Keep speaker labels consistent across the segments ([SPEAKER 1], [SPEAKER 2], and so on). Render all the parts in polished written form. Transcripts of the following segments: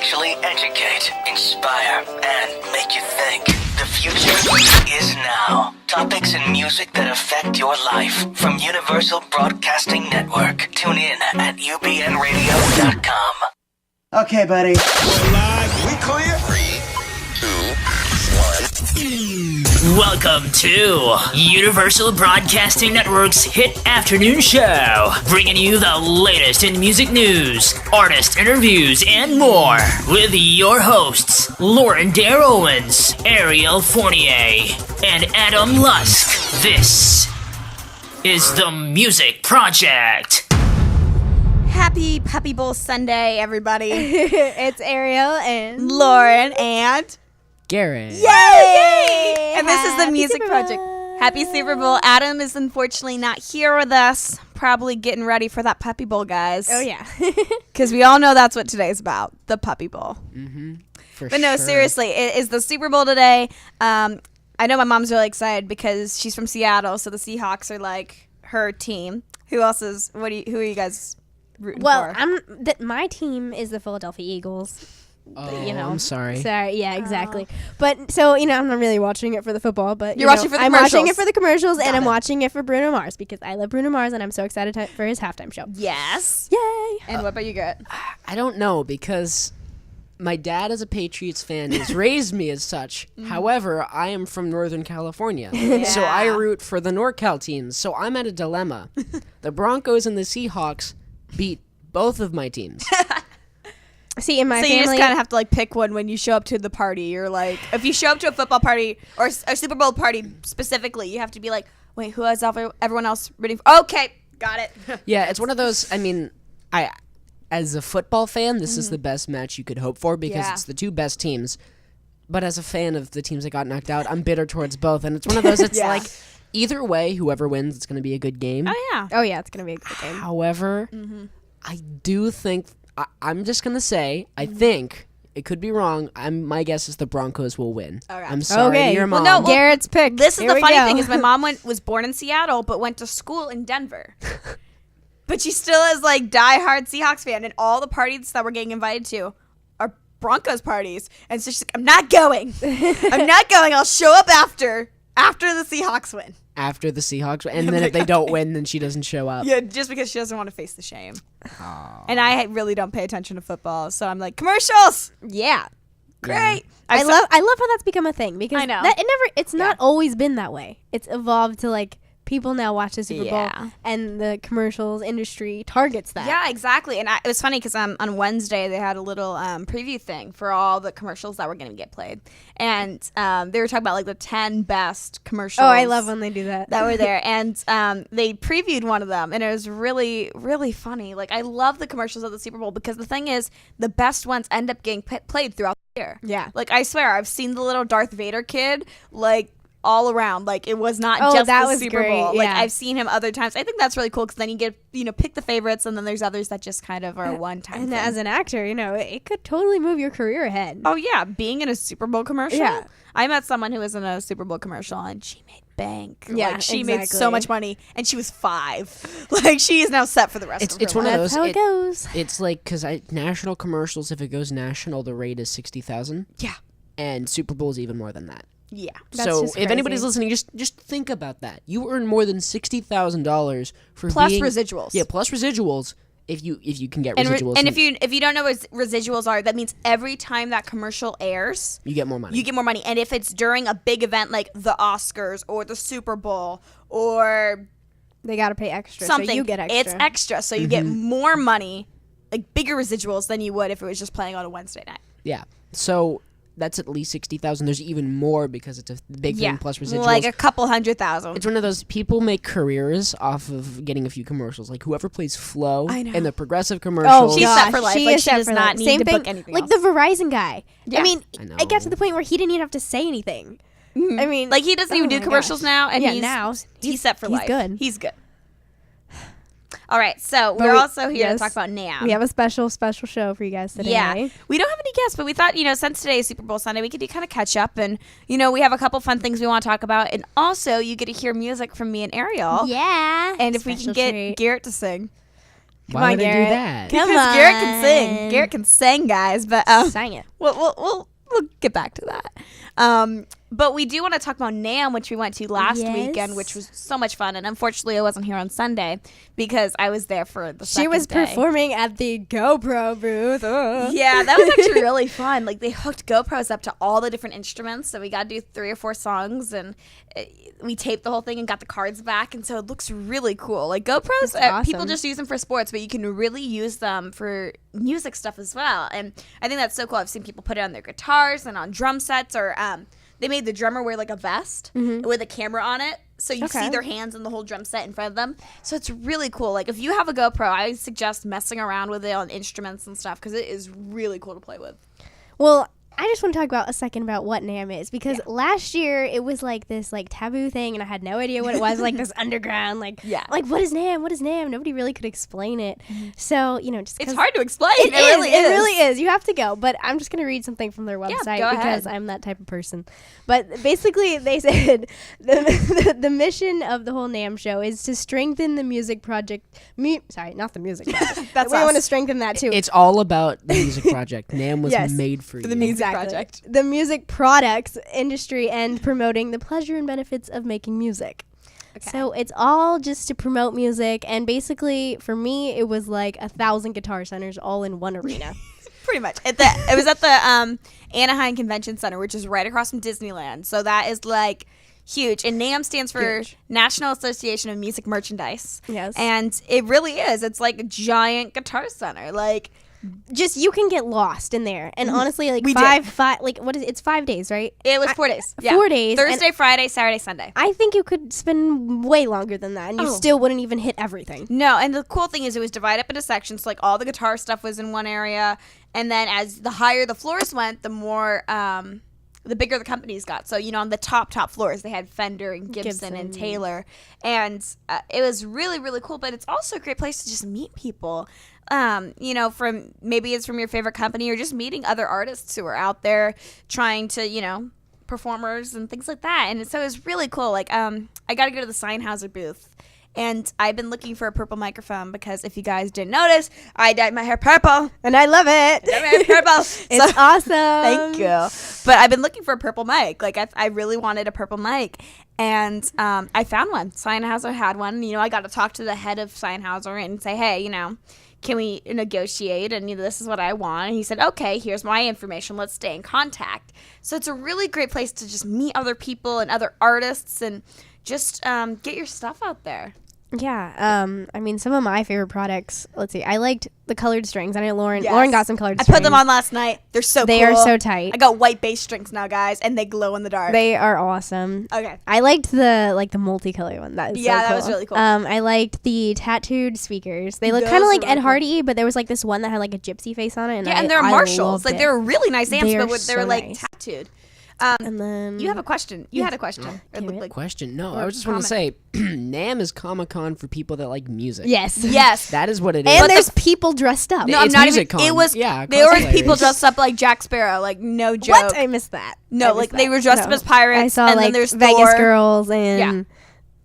[SPEAKER 1] actually educate, inspire, and make you think. The future is now. Topics and music that affect your life from Universal Broadcasting Network. Tune in at ubnradio.com.
[SPEAKER 2] Okay, buddy.
[SPEAKER 3] We're live. We clear?
[SPEAKER 1] 3, 2, 1.
[SPEAKER 4] Welcome to Universal Broadcasting Network's hit afternoon show, bringing you the latest in music news, artist interviews, and more, with your hosts, Lauren Dair Owens, Ariel Fournier, and Adam Lusk. This is The Music Project.
[SPEAKER 5] Happy Puppy Bowl Sunday, everybody.
[SPEAKER 6] It's Ariel and
[SPEAKER 5] Lauren and
[SPEAKER 7] Garrett.
[SPEAKER 5] Yay! And this is the
[SPEAKER 6] Happy
[SPEAKER 5] Music
[SPEAKER 6] Super
[SPEAKER 5] Project.
[SPEAKER 6] Bowl.
[SPEAKER 5] Happy Super Bowl. Adam is unfortunately not here with us. Probably getting ready for that Puppy Bowl, guys.
[SPEAKER 6] Oh, yeah.
[SPEAKER 5] Because we all know that's what today's about, the Puppy Bowl.
[SPEAKER 7] Mm-hmm.
[SPEAKER 5] But no, seriously, it is the Super Bowl today. I know my mom's really excited because she's from Seattle, so the Seahawks are like her team. Who else is, who are you guys rooting
[SPEAKER 6] Well,
[SPEAKER 5] for?
[SPEAKER 6] my team is the Philadelphia Eagles.
[SPEAKER 7] Oh,
[SPEAKER 6] You know,
[SPEAKER 7] I'm sorry.
[SPEAKER 6] Yeah, exactly. But so I'm not really watching it for the football, but
[SPEAKER 5] You're watching for the
[SPEAKER 6] I'm
[SPEAKER 5] commercials.
[SPEAKER 6] watching it for the commercials, and I'm
[SPEAKER 5] it.
[SPEAKER 6] watching it for Bruno Mars because I love Bruno Mars, and I'm so excited for his halftime show.
[SPEAKER 5] Yes.
[SPEAKER 6] Yay!
[SPEAKER 5] And what about you, Garrett?
[SPEAKER 7] I don't know because my dad is a Patriots fan. He's raised me as such. However, I am from Northern California, so I root for the NorCal teams. So I'm at a dilemma. The Broncos and the Seahawks beat both of my teams.
[SPEAKER 6] See, in my
[SPEAKER 5] So
[SPEAKER 6] family,
[SPEAKER 5] you just kind of have to like pick one when you show up to the party. You're like, if you show up to a football party or a Super Bowl party specifically, you have to be like, wait, who has everyone else rooting for? Okay, got it.
[SPEAKER 7] Yeah, it's one of those. I mean, as a football fan, this is the best match you could hope for because it's the two best teams. But as a fan of the teams that got knocked out, I'm bitter towards both, and it's one of those. It's like either way, whoever wins, it's going to be a good game.
[SPEAKER 5] Oh yeah.
[SPEAKER 6] oh yeah, it's gonna be a good game.
[SPEAKER 7] However, I do think I'm just gonna say I think it could be wrong. My guess is the Broncos will win.
[SPEAKER 5] Okay.
[SPEAKER 7] I'm sorry to your mom.
[SPEAKER 5] Well, no,
[SPEAKER 6] Garrett's pick.
[SPEAKER 5] This is
[SPEAKER 6] Here
[SPEAKER 5] the
[SPEAKER 6] we
[SPEAKER 5] funny
[SPEAKER 6] go.
[SPEAKER 5] thing is my mom was born in Seattle but went to school in Denver. But she still is like diehard Seahawks fan, and all the parties that we're getting invited to are Broncos parties. And so she's like, I'm not going. I'm not going. I'll show up after the Seahawks win.
[SPEAKER 7] After the Seahawks, and then if they don't win, then she doesn't show up.
[SPEAKER 5] Yeah, just because she doesn't want to face the shame. And I really don't pay attention to football, so I'm like, commercials,
[SPEAKER 6] Yeah.
[SPEAKER 5] great.
[SPEAKER 6] I love how that's become a thing because
[SPEAKER 5] I know.
[SPEAKER 6] It's not always been that way. It's evolved to like people now watch the Super
[SPEAKER 5] Yeah.
[SPEAKER 6] Bowl and the commercials industry targets that.
[SPEAKER 5] Yeah, exactly. And it was funny because on Wednesday they had a little preview thing for all the commercials that were going to get played, and they were talking about like the 10 best commercials.
[SPEAKER 6] Oh, I love when they do that.
[SPEAKER 5] That were there, and they previewed one of them, and it was really, really funny. Like, I love the commercials of the Super Bowl because the thing is, the best ones end up getting played throughout the year.
[SPEAKER 6] Yeah.
[SPEAKER 5] Like, I swear, I've seen the little Darth Vader kid, like, all around. Like, it was not
[SPEAKER 6] Oh,
[SPEAKER 5] just
[SPEAKER 6] that
[SPEAKER 5] the
[SPEAKER 6] was
[SPEAKER 5] Super
[SPEAKER 6] great,
[SPEAKER 5] Bowl. Like,
[SPEAKER 6] yeah.
[SPEAKER 5] I've seen him other times. I think that's really cool because then you get, pick the favorites, and then there's others that just kind of are one-time
[SPEAKER 6] And
[SPEAKER 5] thing.
[SPEAKER 6] as an actor, it could totally move your career ahead.
[SPEAKER 5] Oh, yeah, being in a Super Bowl commercial.
[SPEAKER 6] Yeah.
[SPEAKER 5] I met someone who was in a Super Bowl commercial, and she made bank.
[SPEAKER 6] Yeah,
[SPEAKER 5] like, she made so
[SPEAKER 6] exactly.
[SPEAKER 5] much money, and she was 5. Like, she is now set for the rest of her
[SPEAKER 7] It's one
[SPEAKER 5] life.
[SPEAKER 7] of
[SPEAKER 6] That's
[SPEAKER 7] those.
[SPEAKER 6] how it goes.
[SPEAKER 7] It's like because national commercials, if it goes national, the rate is 60,000.
[SPEAKER 5] Yeah.
[SPEAKER 7] And Super Bowl is even more than that.
[SPEAKER 5] Yeah.
[SPEAKER 6] That's
[SPEAKER 7] so
[SPEAKER 6] just
[SPEAKER 7] if anybody's
[SPEAKER 6] crazy.
[SPEAKER 7] listening, just think about that. You earn more than $60,000 for
[SPEAKER 5] Plus
[SPEAKER 7] being,
[SPEAKER 5] residuals.
[SPEAKER 7] Yeah, plus residuals. If you can get
[SPEAKER 5] And,
[SPEAKER 7] residuals,
[SPEAKER 5] and if you don't know what residuals are, that means every time that commercial airs,
[SPEAKER 7] you get more money.
[SPEAKER 5] you get more money. And if it's during a big event like the Oscars or the Super Bowl or
[SPEAKER 6] They got to pay extra,
[SPEAKER 5] something,
[SPEAKER 6] so you get extra.
[SPEAKER 5] it's extra. So you get more money, like bigger residuals than you would if it was just playing on a Wednesday night.
[SPEAKER 7] Yeah. So that's at least 60,000. There's even more because it's a big thing plus residuals.
[SPEAKER 5] Like a couple 100,000.
[SPEAKER 7] It's one of those people make careers off of getting a few commercials. Like whoever plays Flo
[SPEAKER 5] I know.
[SPEAKER 7] in the progressive
[SPEAKER 6] Oh,
[SPEAKER 7] commercials.
[SPEAKER 5] She's
[SPEAKER 6] gosh,
[SPEAKER 5] set for life.
[SPEAKER 6] She
[SPEAKER 5] Like,
[SPEAKER 6] is
[SPEAKER 5] she
[SPEAKER 6] set
[SPEAKER 5] does
[SPEAKER 6] for
[SPEAKER 5] not
[SPEAKER 6] life.
[SPEAKER 5] need
[SPEAKER 6] Same
[SPEAKER 5] to
[SPEAKER 6] thing,
[SPEAKER 5] book anything
[SPEAKER 6] like
[SPEAKER 5] else.
[SPEAKER 6] the Verizon guy.
[SPEAKER 5] Yeah.
[SPEAKER 6] I mean,
[SPEAKER 7] I know.
[SPEAKER 6] it got to the point where he didn't even have to say anything. I mean,
[SPEAKER 5] Like, he doesn't even
[SPEAKER 6] oh
[SPEAKER 5] do
[SPEAKER 6] my
[SPEAKER 5] commercials
[SPEAKER 6] gosh.
[SPEAKER 5] now, and
[SPEAKER 6] Yeah,
[SPEAKER 5] he's
[SPEAKER 6] now
[SPEAKER 5] he's set for
[SPEAKER 6] he's
[SPEAKER 5] life.
[SPEAKER 6] good.
[SPEAKER 5] He's good. All right, so
[SPEAKER 6] But
[SPEAKER 5] we're
[SPEAKER 6] we-
[SPEAKER 5] also here to
[SPEAKER 6] yes.
[SPEAKER 5] talk about NAMM.
[SPEAKER 6] we have a special show for you guys today.
[SPEAKER 5] Yeah, we don't have any guests, but we thought, since today is Super Bowl Sunday, we could do kind of catch up, and we have a couple fun things we want to talk about, and also you get to hear music from me and Ariel.
[SPEAKER 6] Yeah.
[SPEAKER 5] And if we can
[SPEAKER 6] Special
[SPEAKER 5] get
[SPEAKER 6] treat.
[SPEAKER 5] Garrett to sing,
[SPEAKER 7] Why would I do
[SPEAKER 6] Garrett.
[SPEAKER 7] that?
[SPEAKER 6] Come
[SPEAKER 5] Because
[SPEAKER 6] on.
[SPEAKER 5] Garrett can sing. Garrett can sing, guys. But
[SPEAKER 6] Sang it.
[SPEAKER 5] we'll get back to that. But we do want to talk about NAMM, which we went to last
[SPEAKER 6] Yes.
[SPEAKER 5] weekend, which was so much fun. And unfortunately, I wasn't here on Sunday because I was there for the
[SPEAKER 6] She
[SPEAKER 5] second
[SPEAKER 6] was
[SPEAKER 5] day.
[SPEAKER 6] performing at the GoPro booth.
[SPEAKER 5] Yeah, that was actually really fun. Like, they hooked GoPros up to all the different instruments, so we got to do 3 or 4 songs, and we taped the whole thing and got the cards back, and so it looks really cool. Like, GoPros,
[SPEAKER 6] That's
[SPEAKER 5] people
[SPEAKER 6] awesome.
[SPEAKER 5] just use them for sports, but you can really use them for music stuff as well, and I think that's so cool. I've seen people put it on their guitars and on drum sets, or they made the drummer wear like a vest with a camera on it, so you see their hands and the whole drum set in front of them. So it's really cool. Like, if you have a GoPro, I suggest messing around with it on instruments and stuff because it is really cool to play with.
[SPEAKER 6] Well, I just want to talk about a second about what NAMM is, because last year it was like this like taboo thing, and I had no idea what it was. Like this underground, like what is NAMM? What is NAMM? Nobody really could explain it. So just
[SPEAKER 5] It's hard to explain.
[SPEAKER 6] It really is. You have to go. But I'm just gonna read something from their website
[SPEAKER 5] go
[SPEAKER 6] because
[SPEAKER 5] ahead.
[SPEAKER 6] I'm that type of person. But basically, they said the mission of the whole NAMM show is to strengthen the music project. Sorry, not the music project.
[SPEAKER 5] That's
[SPEAKER 6] we
[SPEAKER 5] us.
[SPEAKER 6] want to strengthen that too.
[SPEAKER 7] It's all about the music project. NAMM was
[SPEAKER 6] Yes.
[SPEAKER 7] made for you.
[SPEAKER 5] the music
[SPEAKER 6] Exactly.
[SPEAKER 5] project.
[SPEAKER 6] The music products industry and promoting the pleasure and benefits of making music.
[SPEAKER 5] Okay.
[SPEAKER 6] So it's all just to promote music, and basically for me it was like 1,000 guitar centers all in one arena.
[SPEAKER 5] Pretty much. It was at the Anaheim Convention Center, which is right across from Disneyland. So that is like huge. And NAMM stands for
[SPEAKER 6] Huge.
[SPEAKER 5] National Association of Music Merchandise.
[SPEAKER 6] Yes.
[SPEAKER 5] And it really is. It's like a giant guitar center. Like,
[SPEAKER 6] Just you can get lost in there, and honestly, like
[SPEAKER 5] We
[SPEAKER 6] five like what is it? It's 5 days, right?
[SPEAKER 5] it was 4 days. Yeah.
[SPEAKER 6] 4 days, and-
[SPEAKER 5] Thursday, Friday, Saturday, Sunday.
[SPEAKER 6] I think you could spend way longer than that, and you
[SPEAKER 5] Oh.
[SPEAKER 6] still wouldn't even hit everything.
[SPEAKER 5] No, and the cool thing is it was divided up into sections. So like all the guitar stuff was in one area, and then as the higher the floors went, the more the bigger the companies got. So on the top floors they had Fender and Gibson and Taylor, and it was really, really cool. But it's also a great place to just meet people. From maybe it's from your favorite company, or just meeting other artists who are out there trying to performers and things like that. And so it's really cool. Like I got to go to the Sennheiser booth. And I've been looking for a purple microphone because if you guys didn't notice, I dyed my hair purple.
[SPEAKER 6] And I love it.
[SPEAKER 5] Dyed my hair purple.
[SPEAKER 6] It's awesome.
[SPEAKER 5] Thank you. But I've been looking for a purple mic. Like I really wanted a purple mic, and I found one. Sennheiser had one. I got to talk to the head of Sennheiser and say, hey, can we negotiate? And this is what I want. And he said, okay, here's my information. Let's stay in contact. So it's a really great place to just meet other people and other artists and just get your stuff out there.
[SPEAKER 6] Yeah, I mean, some of my favorite products. Let's see. I liked the colored strings. I know Lauren.
[SPEAKER 5] Yes.
[SPEAKER 6] Lauren got some colored
[SPEAKER 5] I
[SPEAKER 6] strings.
[SPEAKER 5] put them on last night. They're so
[SPEAKER 6] They
[SPEAKER 5] cool.
[SPEAKER 6] are so tight.
[SPEAKER 5] I got white bass strings now, guys, and they glow in the dark.
[SPEAKER 6] They are awesome.
[SPEAKER 5] Okay.
[SPEAKER 6] I liked the multicolored one. That is so
[SPEAKER 5] Yeah, that
[SPEAKER 6] cool.
[SPEAKER 5] was really cool.
[SPEAKER 6] I liked the tattooed speakers. They look
[SPEAKER 5] Those
[SPEAKER 6] kind of
[SPEAKER 5] are
[SPEAKER 6] like
[SPEAKER 5] really
[SPEAKER 6] Ed
[SPEAKER 5] cool.
[SPEAKER 6] Hardy, but there was like this one that had like a gypsy face on it. And
[SPEAKER 5] Yeah, and they're
[SPEAKER 6] I
[SPEAKER 5] Marshalls.
[SPEAKER 6] loved
[SPEAKER 5] Like
[SPEAKER 6] it.
[SPEAKER 5] they were really nice amps,
[SPEAKER 6] They are
[SPEAKER 5] but they were
[SPEAKER 6] so
[SPEAKER 5] like
[SPEAKER 6] nice.
[SPEAKER 5] tattooed.
[SPEAKER 6] And then
[SPEAKER 5] You have a question. You had a question. It looked like
[SPEAKER 7] Question? No,
[SPEAKER 5] Or
[SPEAKER 7] I was just want to say, NAMM is Comic-Con for people that like music.
[SPEAKER 6] yes,
[SPEAKER 5] yes.
[SPEAKER 7] That is what it is.
[SPEAKER 6] And
[SPEAKER 5] But
[SPEAKER 6] there's people dressed up.
[SPEAKER 5] No, I'm
[SPEAKER 7] It's
[SPEAKER 5] not even.
[SPEAKER 7] Music-Con.
[SPEAKER 5] It was.
[SPEAKER 7] Yeah,
[SPEAKER 5] There were
[SPEAKER 7] cosplayers.
[SPEAKER 5] people dressed up like Jack Sparrow. Like no joke.
[SPEAKER 6] What? I missed that.
[SPEAKER 5] No,
[SPEAKER 6] I
[SPEAKER 5] like
[SPEAKER 6] missed
[SPEAKER 5] they
[SPEAKER 6] that.
[SPEAKER 5] were dressed up
[SPEAKER 6] No.
[SPEAKER 5] as pirates.
[SPEAKER 6] I saw
[SPEAKER 5] and
[SPEAKER 6] like
[SPEAKER 5] then there's
[SPEAKER 6] Vegas
[SPEAKER 5] Thor.
[SPEAKER 6] girls and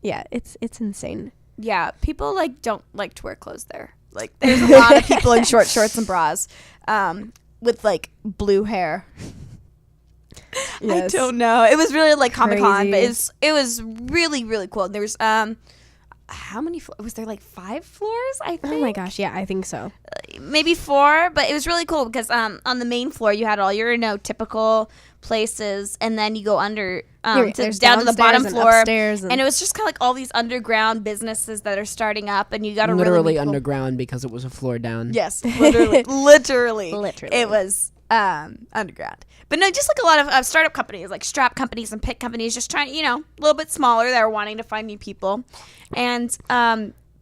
[SPEAKER 6] yeah, it's insane.
[SPEAKER 5] Yeah, people like don't like to wear clothes there. Like there's a lot of people in short shorts and bras, with like blue hair.
[SPEAKER 6] Yes.
[SPEAKER 5] I don't know. It was really like Comic-Con, but
[SPEAKER 6] Crazy.
[SPEAKER 5] it was really, really cool. There was how many was there, like 5 floors, I think?
[SPEAKER 6] Oh my gosh, yeah, I think so.
[SPEAKER 5] Maybe 4, but it was really cool because on the main floor you had all your typical places, and then you go under
[SPEAKER 6] There's
[SPEAKER 5] down to the
[SPEAKER 6] downstairs
[SPEAKER 5] bottom
[SPEAKER 6] and
[SPEAKER 5] floor,
[SPEAKER 6] upstairs
[SPEAKER 5] and it was just kind of like all these underground businesses that are starting up, and you got to
[SPEAKER 7] literally
[SPEAKER 5] really
[SPEAKER 7] underground because it was a floor down.
[SPEAKER 5] Yes, literally, literally,
[SPEAKER 6] Literally.
[SPEAKER 5] it was underground. But no, just like a lot of startup companies, like strap companies and pit companies, just trying, a little bit smaller, that are wanting to find new people. And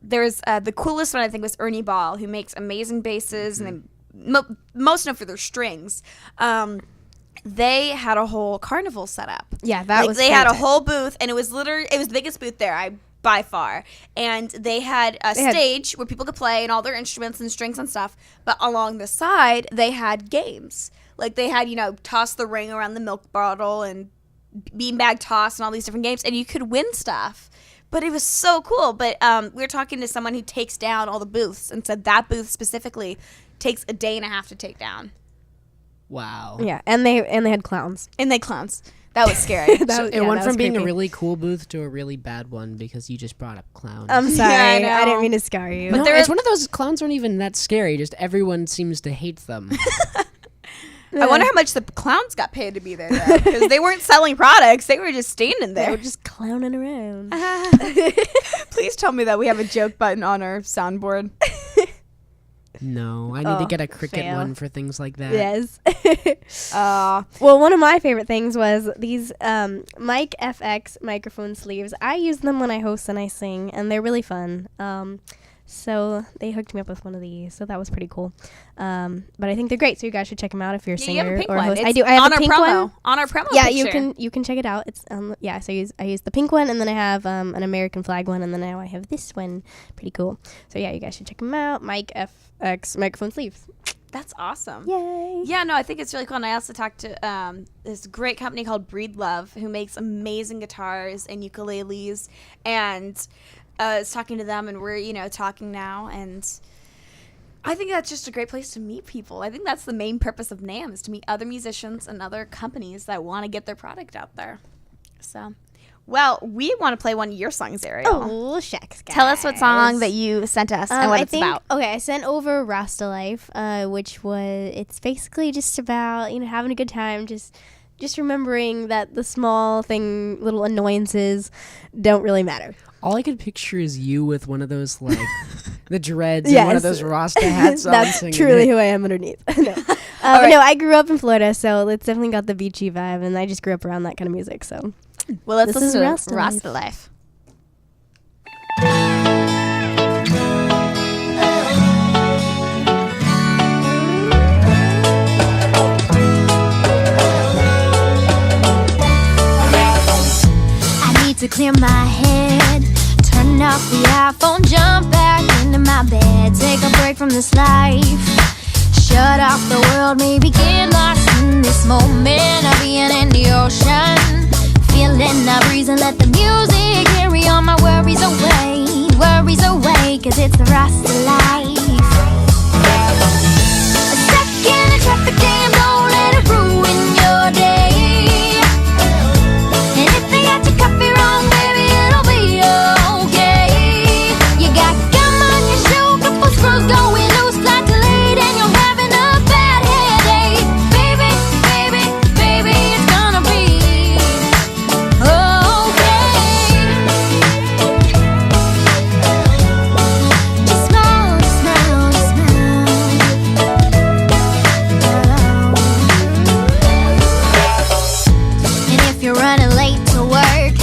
[SPEAKER 5] there's the coolest one, I think, was Ernie Ball, who makes amazing basses, and most known for their strings. They had a whole carnival set up.
[SPEAKER 6] Yeah, that was
[SPEAKER 5] they had a
[SPEAKER 6] fantastic.
[SPEAKER 5] whole booth, and it was the biggest booth there, by far. And they had a stage where people could play and all their instruments and strings and stuff. But along the side, they had games. Like they had, toss the ring around the milk bottle and beanbag toss and all these different games. And you could win stuff But it was so cool. But we were talking to someone who takes down all the booths and said that booth specifically takes a day and a half to take down.
[SPEAKER 7] Wow.
[SPEAKER 6] Yeah, and they had clowns.
[SPEAKER 5] And they clowns. That was scary.
[SPEAKER 7] It went from being
[SPEAKER 6] creepy.
[SPEAKER 7] a really cool booth to a really bad one because you just brought up clowns.
[SPEAKER 6] I'm sorry.
[SPEAKER 5] Yeah, I know.
[SPEAKER 6] I didn't mean to scar you.
[SPEAKER 7] No, it's one of those clowns aren't even that scary. Just everyone seems to hate them.
[SPEAKER 5] I wonder how much the clowns got paid to be there, though, because they weren't selling products. They were just standing there.
[SPEAKER 6] They were just clowning around.
[SPEAKER 5] Please tell me that we have a joke button on our soundboard.
[SPEAKER 7] No, I need to get a cricket
[SPEAKER 6] fail.
[SPEAKER 7] one for things like that.
[SPEAKER 6] Yes.
[SPEAKER 5] Well,
[SPEAKER 6] one of my favorite things was these Mic FX microphone sleeves. I use them when I host and I sing, and they're really fun. So they hooked me up with one of these, so that was pretty cool. But I think they're great, so you guys should check them out if you're a
[SPEAKER 5] you
[SPEAKER 6] singer
[SPEAKER 5] have a pink
[SPEAKER 6] or
[SPEAKER 5] one.
[SPEAKER 6] host.
[SPEAKER 5] It's
[SPEAKER 6] I do. I have
[SPEAKER 5] on
[SPEAKER 6] a
[SPEAKER 5] our
[SPEAKER 6] pink
[SPEAKER 5] promo.
[SPEAKER 6] one.
[SPEAKER 5] On our promo.
[SPEAKER 6] Yeah,
[SPEAKER 5] picture.
[SPEAKER 6] you can check it out. It's yeah. So I use the pink one, and then I have an American flag one, and then now I have this one. Pretty cool. So yeah, you guys should check them out. Mic FX microphone sleeves.
[SPEAKER 5] That's awesome.
[SPEAKER 6] Yay!
[SPEAKER 5] Yeah, no, I think it's really cool. And I also talked to this great company called Breed Love, who makes amazing guitars and ukuleles. And I was talking to them, and we're, talking now. And I think that's just a great place to meet people. I think that's the main purpose of NAMM, is to meet other musicians and other companies that want to get their product out there. So, well, we want to play one of your songs, Ariel.
[SPEAKER 6] Oh, shucks, guys.
[SPEAKER 5] Tell us what song that you sent us and what it's about.
[SPEAKER 6] Okay, I sent over Rasta Life, which it's basically just about, having a good time, just remembering that the small little annoyances don't really matter.
[SPEAKER 7] All I could picture is you with one of those, the dreads and one of those Rasta hats on.
[SPEAKER 6] That's truly who I am underneath. No. But no, I grew up in Florida, so it's definitely got the beachy vibe, and I just grew up around that kind of music, so.
[SPEAKER 5] Well, let's
[SPEAKER 6] This is
[SPEAKER 5] listen to
[SPEAKER 6] Rasta
[SPEAKER 5] Rasta Life.
[SPEAKER 2] I need to clear my head, turn off the iPhone, jump back into my bed, take a break from this life, shut off the world, maybe get lost in this moment of being in the ocean, feeling the breeze and let the music carry all my worries away, cause it's the Rasta life. A second in traffic jam, don't let it ruin your day. And if they got your coffee wrong, baby, it'll be okay. You got gum on your shoe, couple screws going loose, flight delayed, and you're having a bad headache. Baby, it's gonna be okay. Just smile. And if you're running late to work,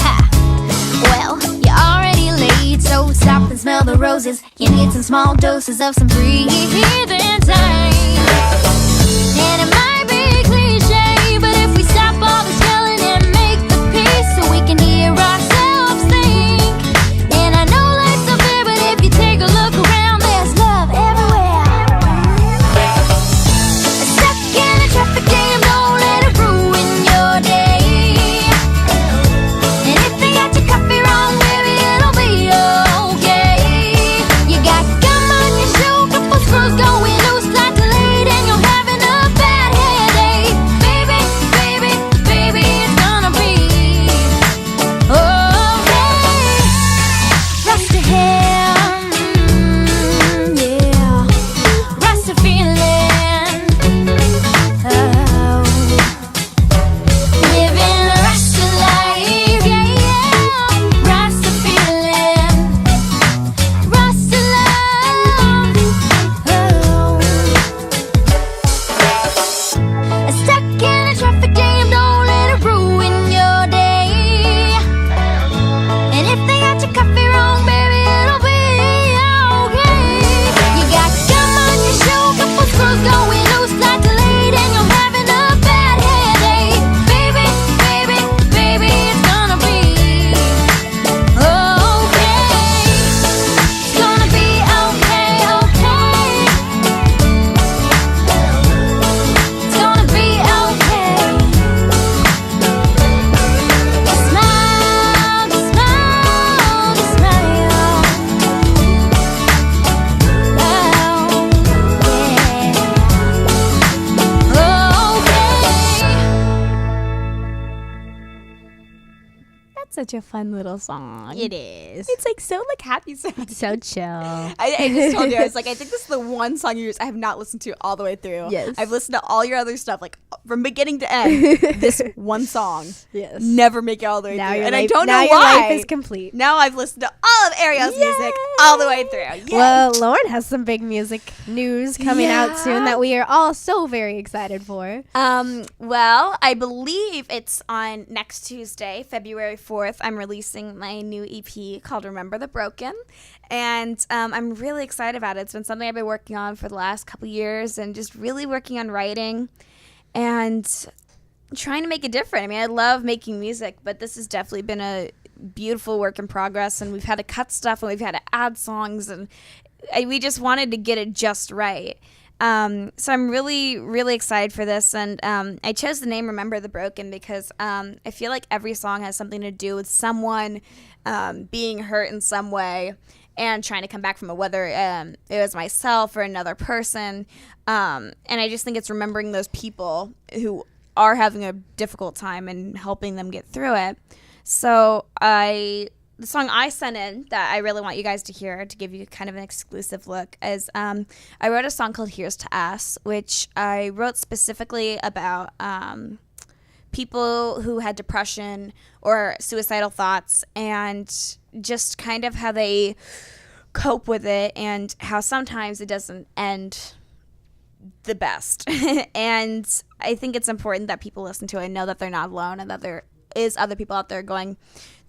[SPEAKER 2] well, you're already late, so stop and smell the roses. You need some small doses of some breathing time. And it might be cliche, but if we stop all this yelling and make the peace, so we can hear ourselves think. And I know life's unfair, but if you take a look around, there's love everywhere. A second in traffic jam, don't let it ruin your day. And if they got your coffee wrong, baby, it'll be okay. You got gum on your shoe, couple screws going loose, flight delayed, and you're
[SPEAKER 5] such a fun little song.
[SPEAKER 6] It is.
[SPEAKER 5] It's like so like happy sounding.
[SPEAKER 6] So chill.
[SPEAKER 5] I just told you, I was like, I think this is the one song I have not listened to all the way through.
[SPEAKER 6] Yes.
[SPEAKER 5] I've listened to all your other stuff, like from beginning to end. This one song.
[SPEAKER 6] Yes.
[SPEAKER 5] Never make it all the way
[SPEAKER 6] Now
[SPEAKER 5] through.
[SPEAKER 6] your
[SPEAKER 5] And
[SPEAKER 6] life,
[SPEAKER 5] I don't
[SPEAKER 6] now
[SPEAKER 5] know
[SPEAKER 6] your
[SPEAKER 5] why.
[SPEAKER 6] life is complete.
[SPEAKER 5] Now I've listened to all of Ariel's music all the way through. Yay.
[SPEAKER 6] Well, Lauren has some big music news coming out soon that we are all so very excited for.
[SPEAKER 5] Well, I believe it's on next Tuesday, February 4th. I'm releasing my new EP called Remember the Broken. And I'm really excited about it. It's been something I've been working on for the last couple years and just really working on writing and trying to make it different. I mean, I love making music, but this has definitely been a beautiful work in progress. And we've had to cut stuff and we've had to add songs. And we just wanted to get it just right. So I'm really, really excited for this. And I chose the name Remember the Broken because I feel like every song has something to do with someone being hurt in some way and trying to come back from it, whether it was myself or another person. And I just think it's remembering those people who are having a difficult time and helping them get through it. So the song I sent in that I really want you guys to hear to give you kind of an exclusive look is I wrote a song called Here's to Us, which I wrote specifically about people who had depression or suicidal thoughts and just kind of how they cope with it and how sometimes it doesn't end the best. And I think it's important that people listen to it and know that they're not alone and that there is other people out there going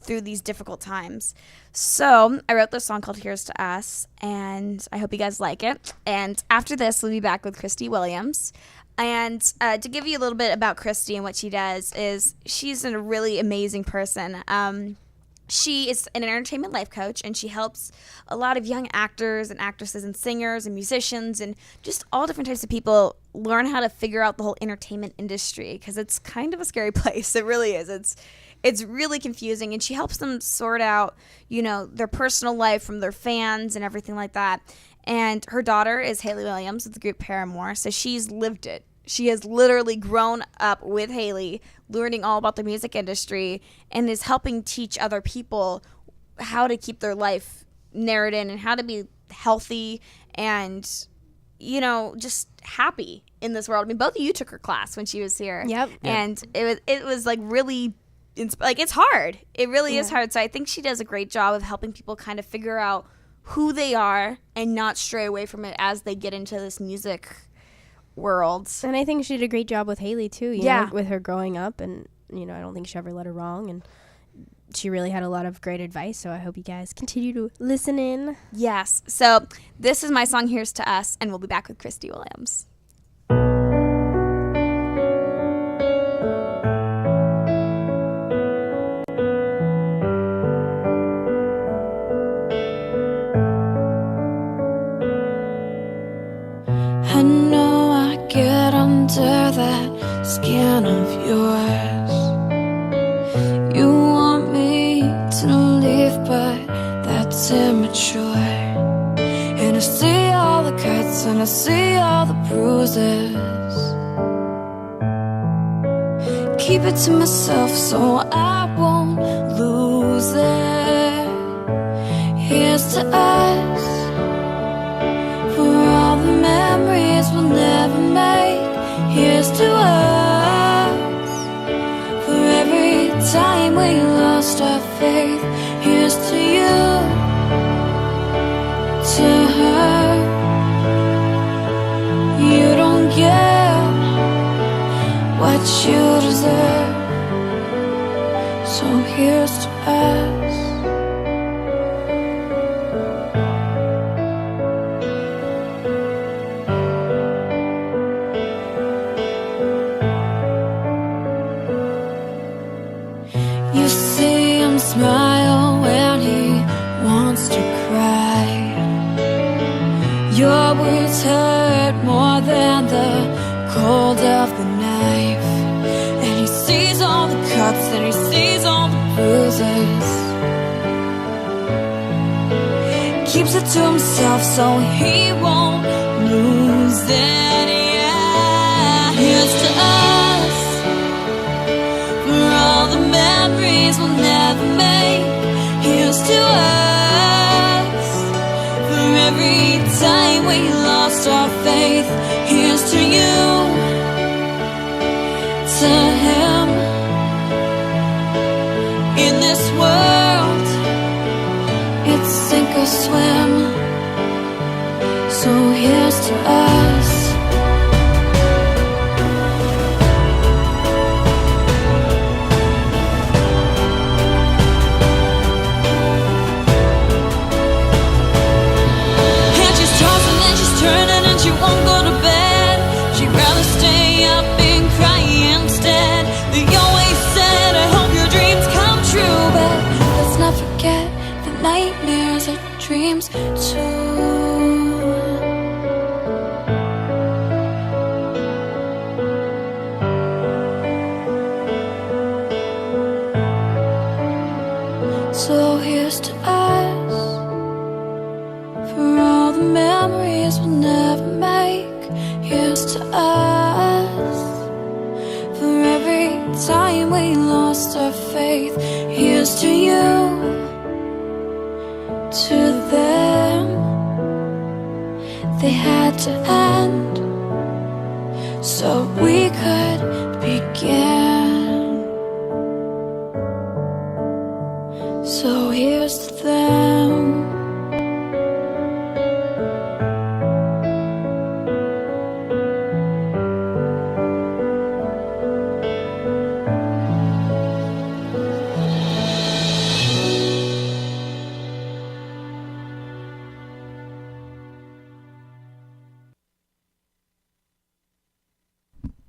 [SPEAKER 5] through these difficult times. So I wrote this song called Here's to Us, and I hope you guys like it. And after this, we'll be back with Christi Willams. And to give you a little bit about Christi and what she does is she's a really amazing person. She is an entertainment life coach, and she helps a lot of young actors and actresses and singers and musicians and just all different types of people learn how to figure out the whole entertainment industry because it's kind of a scary place. It really is. It's really confusing, and she helps them sort out, their personal life from their fans and everything like that. And her daughter is Hayley Willams with the group Paramore, so she's lived it. She has literally grown up with Hayley, learning all about the music industry, and is helping teach other people how to keep their life narrowed in and how to be healthy and, just happy in this world. I mean, both of you took her class when she was here.
[SPEAKER 6] Yep.
[SPEAKER 5] And it was like really, it's hard. It really is hard. So I think she does a great job of helping people kind of figure out who they are and not stray away from it as they get into this music world.
[SPEAKER 6] And I think she did a great job with Hayley too, you know, with her growing up, and I don't think she ever let her wrong, and she really had a lot of great advice, so I hope you guys continue to listen in.
[SPEAKER 5] Yes. So this is my song Here's to Us, and we'll be back with Christi Willams.
[SPEAKER 8] I know I get under that skin of yours. You want me to leave, but that's immature. And I see all the cuts and I see all the bruises. Keep it to myself so I won't lose it. Here's to us, for all the memories we'll never make. Here's to us, for every time we lost our faith. Here's to you, to her. You don't get what you deserve, so here's to us. You see him smile when he wants to cry. Your words hurt more than the cold of the knife. And he sees all the cuts and he sees all the bruises. Keeps it to himself so he won't lose it. Yeah, here's to us, for all the memories we'll never make. our faith. Here's to you, to him. In this world, it's sink or swim. So here's to us. She won't go to bed. She'd rather stay up and cry instead. They always said, I hope your dreams come true, but let's not forget that nightmares are dreams too. So here's to us, for all the memories we'll never make. Here's to us, for every time we lost our faith. Here's to you, to them. They had to end so we could begin. So here's to them.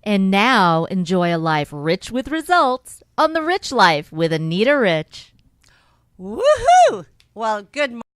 [SPEAKER 9] And now, enjoy a life rich with results on The Rich Life with Anita Rich.
[SPEAKER 10] Woohoo! Well, good morning.